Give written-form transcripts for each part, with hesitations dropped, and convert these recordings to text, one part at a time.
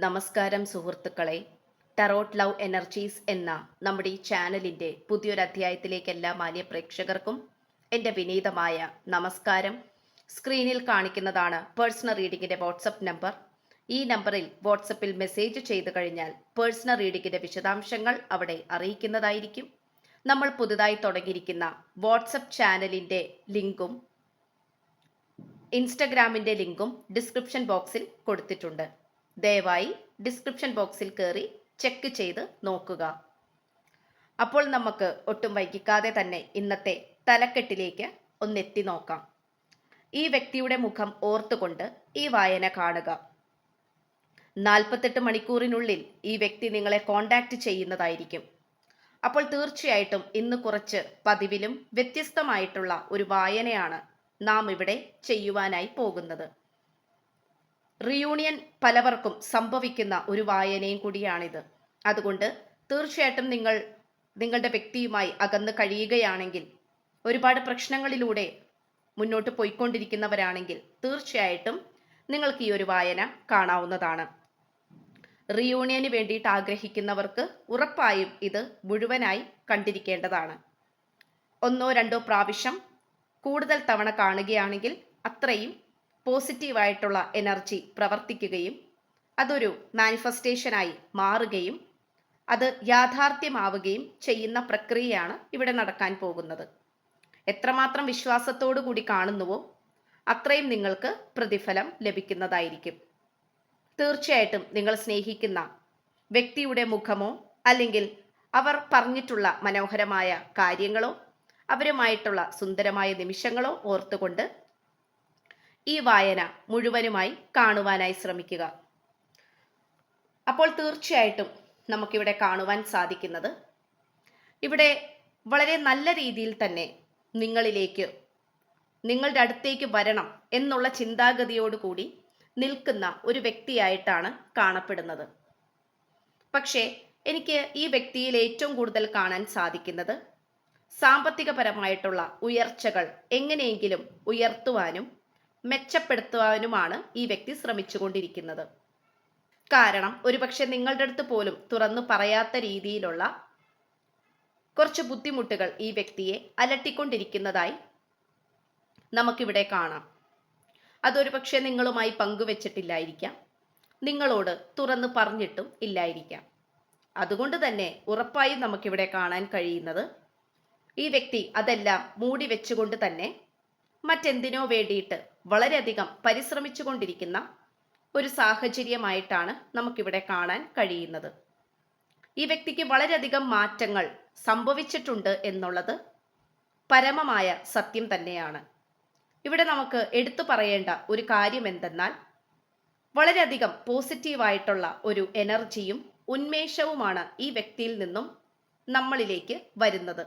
നമസ്കാരം സുഹൃത്തുക്കളെ. Tarot love energies എന്ന നമ്മുടെ ഈ ചാനലിൻ്റെ പുതിയൊരു അധ്യായത്തിലേക്ക് എല്ലാ മാന്യ പ്രേക്ഷകർക്കും എൻ്റെ വിനീതമായ നമസ്കാരം. സ്ക്രീനിൽ കാണിക്കുന്നതാണ് പേഴ്സണൽ റീഡിങ്ങിൻ്റെ വാട്സപ്പ് നമ്പർ. ഈ നമ്പറിൽ വാട്സപ്പിൽ മെസ്സേജ് ചെയ്തു കഴിഞ്ഞാൽ പേഴ്സണൽ റീഡിങ്ങിൻ്റെ വിശദാംശങ്ങൾ അവിടെ അറിയിക്കുന്നതായിരിക്കും. നമ്മൾ പുതുതായി തുടങ്ങിയിരിക്കുന്ന വാട്സപ്പ് ചാനലിൻ്റെ ലിങ്കും ഇൻസ്റ്റഗ്രാമിൻ്റെ ലിങ്കും ഡിസ്ക്രിപ്ഷൻ ബോക്സിൽ കൊടുത്തിട്ടുണ്ട്. ദയവായി ഡിസ്ക്രിപ്ഷൻ ബോക്സിൽ കയറി ചെക്ക് ചെയ്ത് നോക്കുക. അപ്പോൾ നമുക്ക് ഒട്ടും വൈകിക്കാതെ തന്നെ ഇന്നത്തെ തലക്കെട്ടിലേക്ക് ഒന്നെത്തി നോക്കാം. ഈ വ്യക്തിയുടെ മുഖം ഓർത്തുകൊണ്ട് ഈ വായന കാണുക. 48 മണിക്കൂറിനുള്ളിൽ ഈ വ്യക്തി നിങ്ങളെ കോണ്ടാക്ട് ചെയ്യുന്നതായിരിക്കും. അപ്പോൾ തീർച്ചയായിട്ടും ഇന്ന് കുറച്ച് പതിവിലും വ്യത്യസ്തമായിട്ടുള്ള ഒരു വായനയാണ് നാം ഇവിടെ ചെയ്യുവാനായി പോകുന്നത്. റിയൂണിയൻ പലവർക്കും സംഭവിക്കുന്ന ഒരു വായനയും കൂടിയാണിത്. അതുകൊണ്ട് തീർച്ചയായിട്ടും നിങ്ങളുടെ വ്യക്തിയുമായി അകന്ന് കഴിയുകയാണെങ്കിൽ, ഒരുപാട് പ്രശ്നങ്ങളിലൂടെ മുന്നോട്ട് പോയിക്കൊണ്ടിരിക്കുന്നവരാണെങ്കിൽ തീർച്ചയായിട്ടും നിങ്ങൾക്ക് ഈ ഒരു വായന കാണാവുന്നതാണ്. റിയൂണിയന് വേണ്ടിയിട്ട് ആഗ്രഹിക്കുന്നവർക്ക് ഉറപ്പായും ഇത് മുഴുവനായി കണ്ടിരിക്കേണ്ടതാണ്. 1-2 പ്രാവശ്യം കൂടുതൽ തവണ കാണുകയാണെങ്കിൽ അത്രയും പോസിറ്റീവായിട്ടുള്ള എനർജി പ്രവർത്തിക്കുകയും അതൊരു മാനിഫെസ്റ്റേഷനായി മാറുകയും അത് യാഥാർത്ഥ്യമാവുകയും ചെയ്യുന്ന പ്രക്രിയയാണ് ഇവിടെ നടക്കാൻ പോകുന്നത്. എത്രമാത്രം വിശ്വാസത്തോടു കൂടി കാണുന്നുവോ അത്രയും നിങ്ങൾക്ക് പ്രതിഫലം ലഭിക്കുന്നതായിരിക്കും. തീർച്ചയായിട്ടും നിങ്ങൾ സ്നേഹിക്കുന്ന വ്യക്തിയുടെ മുഖമോ അല്ലെങ്കിൽ അവർ പറഞ്ഞിട്ടുള്ള മനോഹരമായ കാര്യങ്ങളോ അവരുമായിട്ടുള്ള സുന്ദരമായ നിമിഷങ്ങളോ ഓർത്തുകൊണ്ട് ഈ വായന മുഴുവനുമായി കാണുവാനായി ശ്രമിക്കുക. അപ്പോൾ തീർച്ചയായിട്ടും നമുക്കിവിടെ കാണുവാൻ സാധിക്കുന്നത്, ഇവിടെ വളരെ നല്ല രീതിയിൽ തന്നെ നിങ്ങളുടെ അടുത്തേക്ക് വരണം എന്നുള്ള ചിന്താഗതിയോടുകൂടി നിൽക്കുന്ന ഒരു വ്യക്തിയായിട്ടാണ് കാണപ്പെടുന്നത്. പക്ഷേ എനിക്ക് ഈ വ്യക്തിയിൽ ഏറ്റവും കൂടുതൽ കാണാൻ സാധിക്കുന്നത് സാമ്പത്തികപരമായിട്ടുള്ള ഉയർച്ചകൾ എങ്ങനെയെങ്കിലും ഉയർത്തുവാനും മെച്ചപ്പെടുത്തുവാനുമാണ് ഈ വ്യക്തി ശ്രമിച്ചുകൊണ്ടിരിക്കുന്നത്. കാരണം ഒരുപക്ഷെ നിങ്ങളുടെ അടുത്ത് പോലും തുറന്നു പറയാത്ത രീതിയിലുള്ള കുറച്ച് ബുദ്ധിമുട്ടുകൾ ഈ വ്യക്തിയെ അലട്ടിക്കൊണ്ടിരിക്കുന്നതായി നമുക്കിവിടെ കാണാം. അതൊരു പക്ഷേ നിങ്ങളുമായി പങ്കുവെച്ചിട്ടില്ലായിരിക്കാം, നിങ്ങളോട് തുറന്നു പറഞ്ഞിട്ടും ഇല്ലായിരിക്കാം. അതുകൊണ്ട് തന്നെ ഉറപ്പായും നമുക്കിവിടെ കാണാൻ കഴിയുന്നത്, ഈ വ്യക്തി അതെല്ലാം മൂടി വെച്ചുകൊണ്ട് തന്നെ മറ്റെന്തിനോ വേണ്ടിയിട്ട് വളരെയധികം പരിശ്രമിച്ചു കൊണ്ടിരിക്കുന്ന ഒരു സാഹചര്യമായിട്ടാണ് നമുക്കിവിടെ കാണാൻ കഴിയുന്നത്. ഈ വ്യക്തിക്ക് വളരെയധികം മാറ്റങ്ങൾ സംഭവിച്ചിട്ടുണ്ട് എന്നുള്ളത് പരമമായ സത്യം തന്നെയാണ്. ഇവിടെ നമുക്ക് എടുത്തു പറയേണ്ട ഒരു കാര്യം എന്തെന്നാൽ, വളരെയധികം പോസിറ്റീവായിട്ടുള്ള ഒരു എനർജിയും ഉന്മേഷവുമാണ് ഈ വ്യക്തിയിൽ നിന്നും നമ്മളിലേക്ക് വരുന്നത്.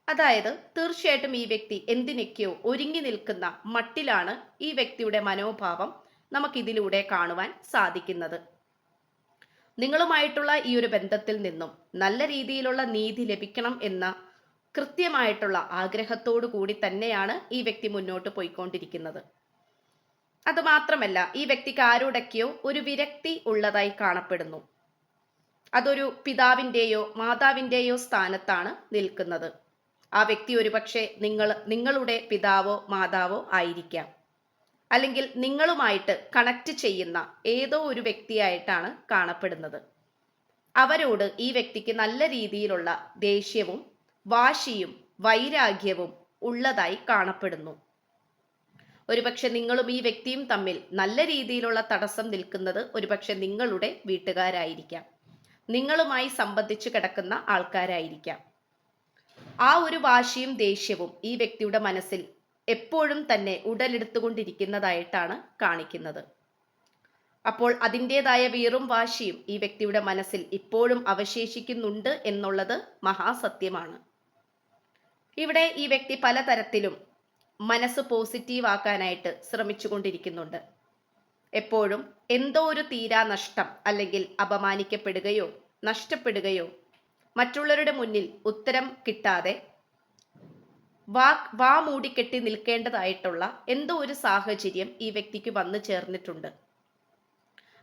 അതായത് തീർച്ചയായിട്ടും ഈ വ്യക്തി എന്തിനൊക്കെയോ ഒരുങ്ങി നിൽക്കുന്ന മട്ടിലാണ് ഈ വ്യക്തിയുടെ മനോഭാവം നമുക്കിതിലൂടെ കാണുവാൻ സാധിക്കുന്നത്. നിങ്ങളുമായിട്ടുള്ള ഈ ഒരു ബന്ധത്തിൽ നിന്നും നല്ല രീതിയിലുള്ള നീതി ലഭിക്കണം എന്ന കൃത്യമായിട്ടുള്ള ആഗ്രഹത്തോടു കൂടി തന്നെയാണ് ഈ വ്യക്തി മുന്നോട്ട് പോയിക്കൊണ്ടിരിക്കുന്നത്. അതുമാത്രമല്ല, ഈ വ്യക്തിക്ക് ആരോടൊക്കെയോ ഒരു വിരക്തി ഉള്ളതായി കാണപ്പെടുന്നു. അതൊരു പിതാവിൻ്റെയോ മാതാവിൻ്റെയോ സ്ഥാനത്താണ് നിൽക്കുന്നത്. ആ വ്യക്തി ഒരുപക്ഷെ നിങ്ങളുടെ പിതാവോ മാതാവോ ആയിരിക്കാം, അല്ലെങ്കിൽ നിങ്ങളുമായിട്ട് കണക്ട് ചെയ്യുന്ന ഏതോ ഒരു വ്യക്തിയായിട്ടാണ് കാണപ്പെടുന്നത്. അവരോട് ഈ വ്യക്തിക്ക് നല്ല രീതിയിലുള്ള ദേഷ്യവും വാശിയും വൈരാഗ്യവും ഉള്ളതായി കാണപ്പെടുന്നു. ഒരുപക്ഷെ നിങ്ങളും ഈ വ്യക്തിയും തമ്മിൽ നല്ല രീതിയിലുള്ള തടസ്സം നിൽക്കുന്നത് ഒരുപക്ഷെ നിങ്ങളുടെ വീട്ടുകാരായിരിക്കാം, നിങ്ങളുമായി സംബന്ധിച്ച് കിടക്കുന്ന ആൾക്കാരായിരിക്കാം. ആ ഒരു വാശിയും ദേഷ്യവും ഈ വ്യക്തിയുടെ മനസ്സിൽ എപ്പോഴും തന്നെ ഉടലെടുത്തുകൊണ്ടിരിക്കുന്നതായിട്ടാണ് കാണിക്കുന്നത്. അപ്പോൾ അതിൻ്റെതായ വീറും വാശിയും ഈ വ്യക്തിയുടെ മനസ്സിൽ ഇപ്പോഴും അവശേഷിക്കുന്നുണ്ട് എന്നുള്ളത് മഹാസത്യമാണ്. ഇവിടെ ഈ വ്യക്തി പലതരത്തിലും മനസ്സ് പോസിറ്റീവ് ആക്കാനായിട്ട് ശ്രമിച്ചുകൊണ്ടിരിക്കുന്നുണ്ട്. എപ്പോഴും എന്തോ ഒരു തീരാ നഷ്ടം അല്ലെങ്കിൽ അപമാനിക്കപ്പെടുകയോ നഷ്ടപ്പെടുകയോ മറ്റുള്ളവരുടെ മുന്നിൽ ഉത്തരം കിട്ടാതെ വാ മൂടിക്കെട്ടി നിൽക്കേണ്ടതായിട്ടുള്ള എന്തോ ഒരു സാഹചര്യം ഈ വ്യക്തിക്ക് വന്നു ചേർന്നിട്ടുണ്ട്.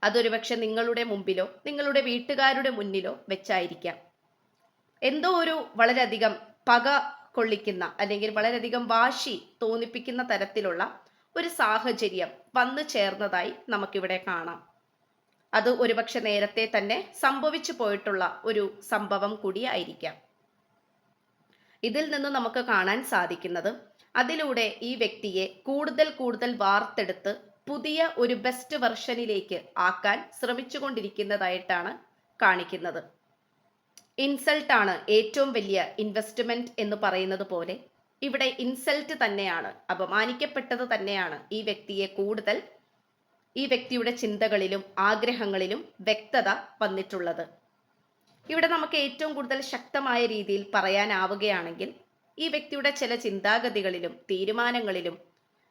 അതൊരുപക്ഷെ നിങ്ങളുടെ മുമ്പിലോ നിങ്ങളുടെ വീട്ടുകാരുടെ മുന്നിലോ വെച്ചായിരിക്കാം. എന്തോ ഒരു വളരെയധികം പക കൊള്ളിക്കുന്ന അല്ലെങ്കിൽ വളരെയധികം വാശി തോന്നിപ്പിക്കുന്ന തരത്തിലുള്ള ഒരു സാഹചര്യം വന്നു ചേർന്നതായി നമുക്കിവിടെ കാണാം. അത് ഒരുപക്ഷെ നേരത്തെ തന്നെ സംഭവിച്ചു പോയിട്ടുള്ള ഒരു സംഭവം കൂടിയായിരിക്കാം. ഇതിൽ നിന്ന് നമുക്ക് കാണാൻ സാധിക്കുന്നത് അതിലൂടെ ഈ വ്യക്തിയെ കൂടുതൽ വാർത്തെടുത്ത് പുതിയ ഒരു ബെസ്റ്റ് വെർഷനിലേക്ക് ആക്കാൻ ശ്രമിച്ചുകൊണ്ടിരിക്കുന്നതായിട്ടാണ് കാണിക്കുന്നത്. ഇൻസൾട്ട് ആണ് ഏറ്റവും വലിയ ഇൻവെസ്റ്റ്മെന്റ് എന്ന് പറയുന്നത് പോലെ ഇവിടെ ഇൻസൾട്ട് തന്നെയാണ്, അപമാനിക്കപ്പെട്ടത് തന്നെയാണ് ഈ വ്യക്തിയെ കൂടുതൽ ഈ വ്യക്തിയുടെ ചിന്തകളിലും ആഗ്രഹങ്ങളിലും വ്യക്തത വന്നിട്ടുള്ളത്. ഇവിടെ നമുക്ക് ഏറ്റവും കൂടുതൽ ശക്തമായ രീതിയിൽ പറയാനാവുകയാണെങ്കിൽ ഈ വ്യക്തിയുടെ ചില ചിന്താഗതികളിലും തീരുമാനങ്ങളിലും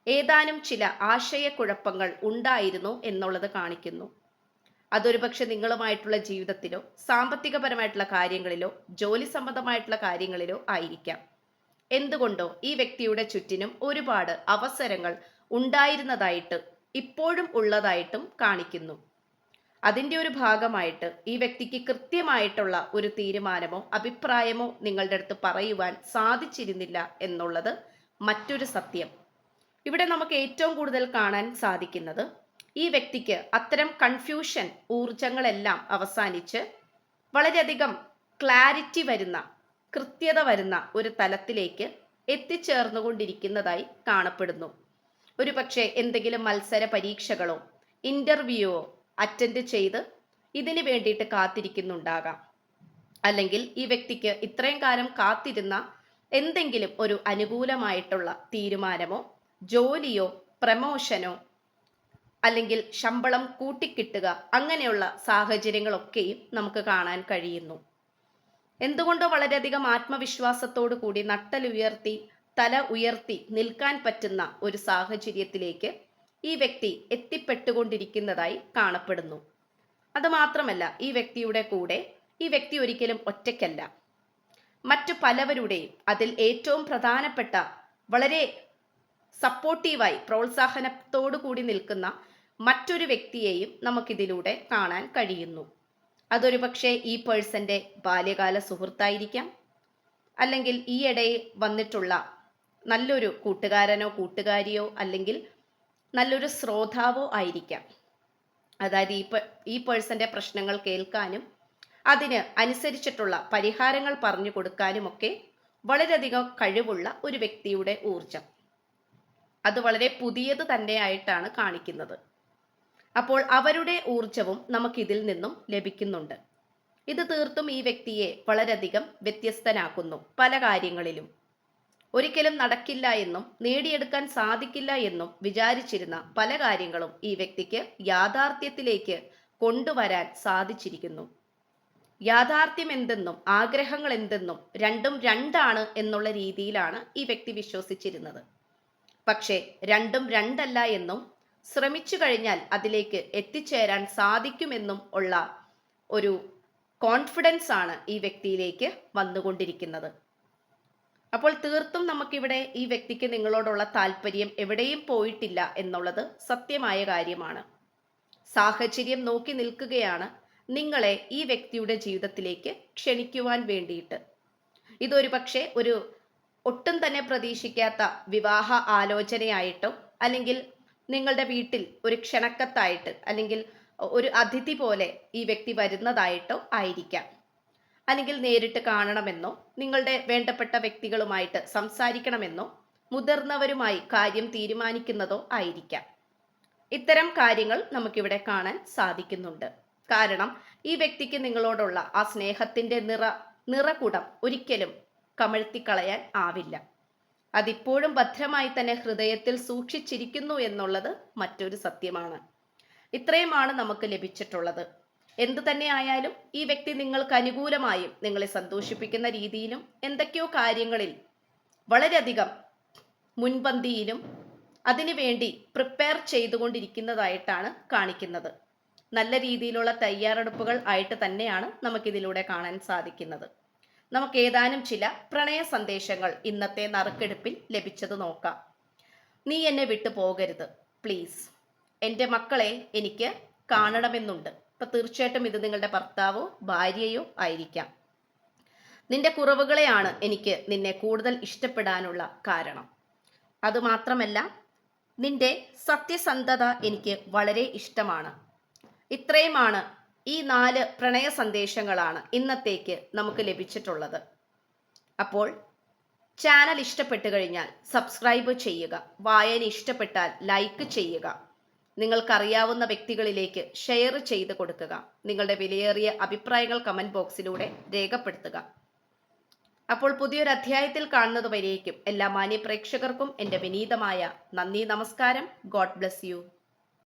ഏതാനും ചില ആശയക്കുഴപ്പങ്ങൾ ഉണ്ടായിരുന്നു എന്നുള്ളത് കാണിക്കുന്നു. അതൊരുപക്ഷെ നിങ്ങളുമായിട്ടുള്ള ജീവിതത്തിലോ സാമ്പത്തികപരമായിട്ടുള്ള കാര്യങ്ങളിലോ ജോലി സംബന്ധമായിട്ടുള്ള കാര്യങ്ങളിലോ ആയിരിക്കാം. എന്തുകൊണ്ടോ ഈ വ്യക്തിയുടെ ചുറ്റിനും ഒരുപാട് അവസരങ്ങൾ ഉണ്ടായിരുന്നതായിട്ട് ഇപ്പോഴും ഉള്ളതായിട്ടും കാണിക്കുന്നു. അതിൻ്റെ ഒരു ഭാഗമായിട്ട് ഈ വ്യക്തിക്ക് കൃത്യമായിട്ടുള്ള ഒരു തീരുമാനമോ അഭിപ്രായമോ നിങ്ങളുടെ അടുത്ത് പറയുവാൻ സാധിച്ചിരുന്നില്ല എന്നുള്ളത് മറ്റൊരു സത്യം. ഇവിടെ നമുക്ക് ഏറ്റവും കൂടുതൽ കാണാൻ സാധിക്കുന്നത് ഈ വ്യക്തിക്ക് അത്തരം കൺഫ്യൂഷൻ ഊർജങ്ങളെല്ലാം അവസാനിച്ച് വളരെയധികം ക്ലാരിറ്റി വരുന്ന, കൃത്യത വരുന്ന ഒരു തലത്തിലേക്ക് എത്തിച്ചേർന്നുകൊണ്ടിരിക്കുന്നതായി കാണപ്പെടുന്നു. ഒരു പക്ഷേ എന്തെങ്കിലും മത്സര പരീക്ഷകളോ ഇന്റർവ്യൂവോ അറ്റൻഡ് ചെയ്ത് ഇതിന് വേണ്ടിയിട്ട് കാത്തിരിക്കുന്നുണ്ടാകാം. അല്ലെങ്കിൽ ഈ വ്യക്തിക്ക് ഇത്രയും കാലം കാത്തിരുന്ന എന്തെങ്കിലും ഒരു അനുകൂലമായിട്ടുള്ള തീരുമാനമോ ജോലിയോ പ്രമോഷനോ അല്ലെങ്കിൽ ശമ്പളം കൂട്ടിക്കിട്ടുക അങ്ങനെയുള്ള സാഹചര്യങ്ങളൊക്കെയും നമുക്ക് കാണാൻ കഴിയുന്നു. എന്തുകൊണ്ടോ വളരെയധികം ആത്മവിശ്വാസത്തോടു കൂടി നട്ടലുയർത്തി തല ഉയർത്തി നിൽക്കാൻ പറ്റുന്ന ഒരു സാഹചര്യത്തിലേക്ക് ഈ വ്യക്തി എത്തിപ്പെട്ടുകൊണ്ടിരിക്കുന്നതായി കാണപ്പെടുന്നു. അതുമാത്രമല്ല, ഈ വ്യക്തിയുടെ കൂടെ ഈ വ്യക്തി ഒരിക്കലും ഒറ്റയ്ക്കല്ല. മറ്റു പലവരുടെയും അതിൽ ഏറ്റവും പ്രധാനപ്പെട്ട വളരെ സപ്പോർട്ടീവായി പ്രോത്സാഹനത്തോടു കൂടി നിൽക്കുന്ന മറ്റൊരു വ്യക്തിയെയും നമുക്കിതിലൂടെ കാണാൻ കഴിയുന്നു. അതൊരു പക്ഷേ ഈ പേഴ്സന്റെ ബാല്യകാല സുഹൃത്തായിരിക്കാം, അല്ലെങ്കിൽ ഈയിടെ വന്നിട്ടുള്ള നല്ലൊരു കൂട്ടുകാരനോ കൂട്ടുകാരിയോ അല്ലെങ്കിൽ നല്ലൊരു ശ്രോതാവോ ആയിരിക്കാം. അതായത് ഈ പേഴ്സന്റെ പ്രശ്നങ്ങൾ കേൾക്കാനും അതിന് അനുസരിച്ചിട്ടുള്ള പരിഹാരങ്ങൾ പറഞ്ഞു കൊടുക്കാനുമൊക്കെ വളരെയധികം കഴിവുള്ള ഒരു വ്യക്തിയുടെ ഊർജം, അത് വളരെ പുതിയത് തന്നെയായിട്ടാണ് കാണിക്കുന്നത്. അപ്പോൾ അവരുടെ ഊർജവും നമുക്കിതിൽ നിന്നും ലഭിക്കുന്നുണ്ട്. ഇത് തീർത്തും ഈ വ്യക്തിയെ വളരെയധികം വ്യത്യസ്തനാക്കുന്നു. പല കാര്യങ്ങളിലും ഒരിക്കലും നടക്കില്ല എന്നും നേടിയെടുക്കാൻ സാധിക്കില്ല എന്നും വിചാരിച്ചിരുന്ന പല കാര്യങ്ങളും ഈ വ്യക്തിക്ക് യാഥാർത്ഥ്യത്തിലേക്ക് കൊണ്ടുവരാൻ സാധിച്ചിരിക്കുന്നു. യാഥാർത്ഥ്യം എന്തെന്നും ആഗ്രഹങ്ങൾ എന്തെന്നും രണ്ടും രണ്ടാണ് എന്നുള്ള രീതിയിലാണ് ഈ വ്യക്തി വിശ്വസിച്ചിരുന്നത്. പക്ഷേ രണ്ടും രണ്ടല്ല എന്നും ശ്രമിച്ചു കഴിഞ്ഞാൽ അതിലേക്ക് എത്തിച്ചേരാൻ സാധിക്കുമെന്നും ഉള്ള ഒരു കോൺഫിഡൻസ് ആണ് ഈ വ്യക്തിയിലേക്ക് വന്നുകൊണ്ടിരിക്കുന്നത്. അപ്പോൾ തീർത്തും നമുക്കിവിടെ ഈ വ്യക്തിക്ക് നിങ്ങളോടുള്ള താല്പര്യം എവിടെയും പോയിട്ടില്ല എന്നുള്ളത് സത്യമായ കാര്യമാണ്. സാഹചര്യം നോക്കി നിൽക്കുകയാണ് നിങ്ങളെ ഈ വ്യക്തിയുടെ ജീവിതത്തിലേക്ക് ക്ഷണിക്കുവാൻ വേണ്ടിയിട്ട്. ഇതൊരു പക്ഷേ ഒരു ഒട്ടും തന്നെ പ്രതീക്ഷിക്കാത്ത വിവാഹ ആലോചനയായിട്ടോ അല്ലെങ്കിൽ നിങ്ങളുടെ വീട്ടിൽ ഒരു ക്ഷണക്കത്തായിട്ട് അല്ലെങ്കിൽ ഒരു അതിഥി പോലെ ഈ വ്യക്തി വരുന്നതായിട്ടോ ആയിരിക്കാം. അല്ലെങ്കിൽ നേരിട്ട് കാണണമെന്നോ നിങ്ങളുടെ വേണ്ടപ്പെട്ട വ്യക്തികളുമായിട്ട് സംസാരിക്കണമെന്നോ മുതിർന്നവരുമായി കാര്യം തീരുമാനിക്കുന്നതോ ആയിരിക്കാം. ഇത്തരം കാര്യങ്ങൾ നമുക്കിവിടെ കാണാൻ സാധിക്കുന്നുണ്ട്. കാരണം ഈ വ്യക്തിക്ക് നിങ്ങളോടുള്ള ആ സ്നേഹത്തിന്റെ നിറകുടം ഒരിക്കലും കമഴ്ത്തിക്കളയാൻ ആവില്ല. അതിപ്പോഴും ഭദ്രമായി തന്നെ ഹൃദയത്തിൽ സൂക്ഷിച്ചിരിക്കുന്നു എന്നുള്ളത് മറ്റൊരു സത്യമാണ്. ഇത്രയുമാണ് നമുക്ക് ലഭിച്ചിട്ടുള്ളത്. എന്തു തന്നെ ആയാലും ഈ വ്യക്തി നിങ്ങൾക്ക് അനുകൂലമായും നിങ്ങളെ സന്തോഷിപ്പിക്കുന്ന രീതിയിലും എന്തൊക്കെയോ കാര്യങ്ങളിൽ വളരെയധികം മുൻപന്തിയിലും അതിനുവേണ്ടി പ്രിപ്പയർ ചെയ്തുകൊണ്ടിരിക്കുന്നതായിട്ടാണ് കാണിക്കുന്നത്. നല്ല രീതിയിലുള്ള തയ്യാറെടുപ്പുകൾ ആയിട്ട് തന്നെയാണ് നമുക്കിതിലൂടെ കാണാൻ സാധിക്കുന്നത്. നമുക്ക് ഏതാനും ചില പ്രണയ സന്ദേശങ്ങൾ ഇന്നത്തെ നറുക്കെടുപ്പിൽ ലഭിച്ചത് നോക്കാം. നീ എന്നെ വിട്ടു പോകരുത് പ്ലീസ്. എൻ്റെ മക്കളെ എനിക്ക് കാണണമെന്നുണ്ട്. ഇപ്പം തീർച്ചയായിട്ടും ഇത് നിങ്ങളുടെ ഭർത്താവോ ഭാര്യയോ ആയിരിക്കാം. നിന്റെ കുറവുകളെയാണ് എനിക്ക് നിന്നെ കൂടുതൽ ഇഷ്ടപ്പെടാനുള്ള കാരണം. അതുമാത്രമല്ല, നിന്റെ സത്യസന്ധത എനിക്ക് വളരെ ഇഷ്ടമാണ്. ഇത്രയുമാണ് ഈ 4 പ്രണയ സന്ദേശങ്ങളാണ് ഇന്നത്തേക്ക് നമുക്ക് ലഭിച്ചിട്ടുള്ളത്. അപ്പോൾ ചാനൽ ഇഷ്ടപ്പെട്ടു കഴിഞ്ഞാൽ സബ്സ്ക്രൈബ് ചെയ്യുക. വായന ഇഷ്ടപ്പെട്ടാൽ ലൈക്ക് ചെയ്യുക. നിങ്ങൾക്കറിയാവുന്ന വ്യക്തികളിലേക്ക് ഷെയർ ചെയ്ത് കൊടുക്കുക. നിങ്ങളുടെ വിലയേറിയ അഭിപ്രായങ്ങൾ കമന്റ് ബോക്സിലൂടെ രേഖപ്പെടുത്തുക. അപ്പോൾ പുതിയൊരു അധ്യായത്തിൽ കാണുന്നത് വരേക്കും എല്ലാ മാന്യ പ്രേക്ഷകർക്കും എൻ്റെ വിനീതമായ നന്ദി, നമസ്കാരം. God bless you.